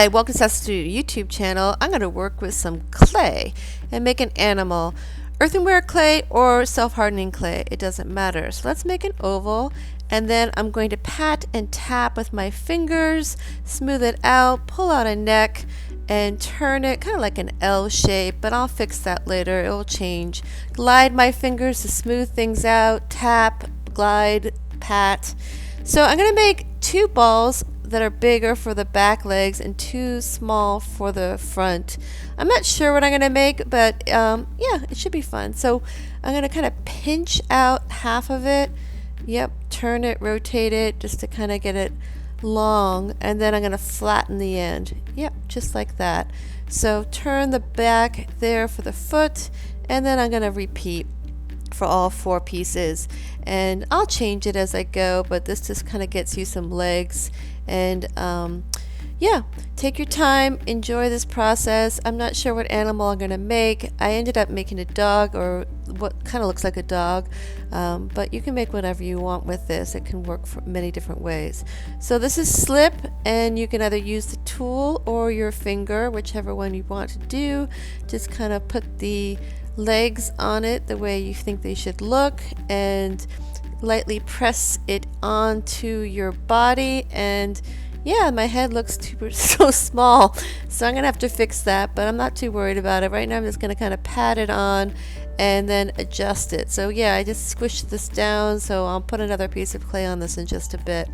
Hi, welcome to YouTube channel. I'm going to work with some clay and make an animal. Earthenware clay or self-hardening clay, it doesn't matter. So let's make an oval, and then I'm going to pat and tap with my fingers, smooth it out, pull out a neck, and turn it kind of like an L shape, but I'll fix that later. It will change. Glide my fingers to smooth things out, tap, glide, pat. So I'm going to make two balls that are bigger for the back legs and two small for the front. I'm not sure what I'm going to make, but yeah, it should be fun. So I'm going to kind of pinch out half of it. Yep, turn it, rotate it just to kind of get it long, and then I'm going to flatten the end. Yep, just like that. So turn the back there for the foot, and then I'm going to repeat for all four pieces, and I'll change it as I go, but this just kind of gets you some legs. And yeah, take your time, enjoy this process. I'm not sure what animal I'm gonna make. I ended up making a dog, or what kind of looks like a dog, but you can make whatever you want with this. It can work for many different ways. So this is slip, and you can either use the tool or your finger, whichever one you want to do. Just kind of put the legs on it the way you think they should look, and lightly press it onto your body. And yeah, my head looks so small, so I'm gonna have to fix that, but I'm not too worried about it right now. I'm just gonna kind of pat it on and then adjust it. So yeah, I just squished this down, so I'll put another piece of clay on this in just a bit.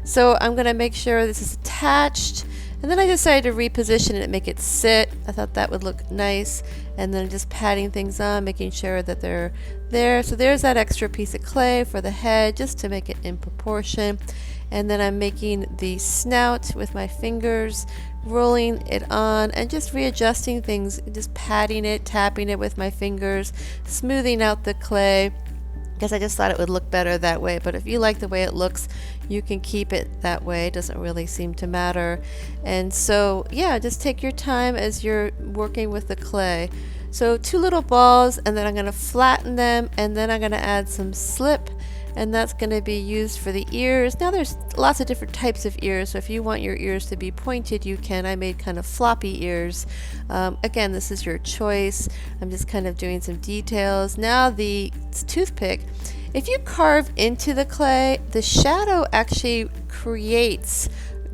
So I'm gonna make sure this is attached, and then I decided to reposition it and make it sit. I thought that would look nice, and then just patting things on, making sure that they're there. So there's that extra piece of clay for the head, just to make it in proportion. And then I'm making the snout with my fingers, rolling it on, and just readjusting things, just patting it, tapping it with my fingers, smoothing out the clay, because I just thought it would look better that way. But if you like the way it looks, you can keep it that way. It doesn't really seem to matter. And so yeah, just take your time as you're working with the clay. So two little balls, and then I'm going to flatten them, and then I'm going to add some slip, and that's going to be used for the ears. Now there's lots of different types of ears, so if you want your ears to be pointed, you can. I made kind of floppy ears. Again, this is your choice. I'm just kind of doing some details. Now the toothpick, if you carve into the clay, the shadow actually creates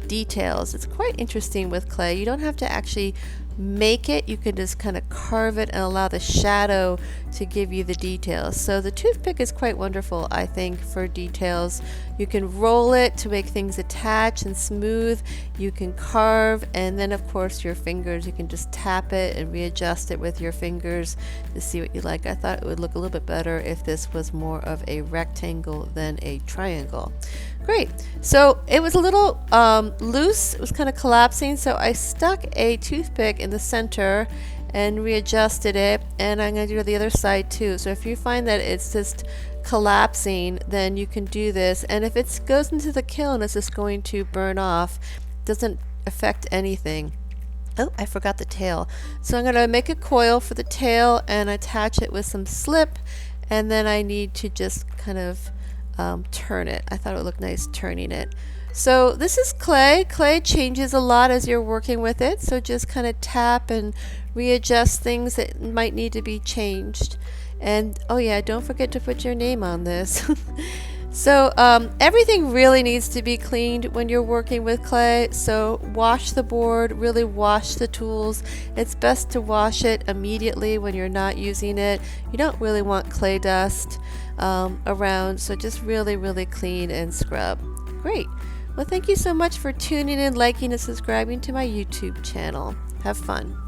details. It's quite interesting with clay. You don't have to actually make it, you can just kind of carve it and allow the shadow to give you the details. So the toothpick is quite wonderful, I think, for details. You can roll it to make things attach and smooth. You can carve, and then of course your fingers, you can just tap it and readjust it with your fingers to see what you like. I thought it would look a little bit better if this was more of a rectangle than a triangle. Great. So it was a little loose, it was kind of collapsing, so I stuck a toothpick in the center and readjusted it, and I'm going to do the other side too. So if you find that it's just collapsing, then you can do this, and if it goes into the kiln, it's just going to burn off. It doesn't affect anything. Oh, I forgot the tail. So I'm going to make a coil for the tail and attach it with some slip, and then I need to just kind of turn it. I thought it would look nice turning it. So this is clay. Clay changes a lot as you're working with it, so just kind of tap and readjust things that might need to be changed. And oh yeah, don't forget to put your name on this. So everything really needs to be cleaned when you're working with clay, so wash the board, really wash the tools. It's best to wash it immediately when you're not using it. You don't really want clay dust around, so just really clean and scrub. Great. Well, thank you so much for tuning in, liking, and subscribing to my YouTube channel. Have fun.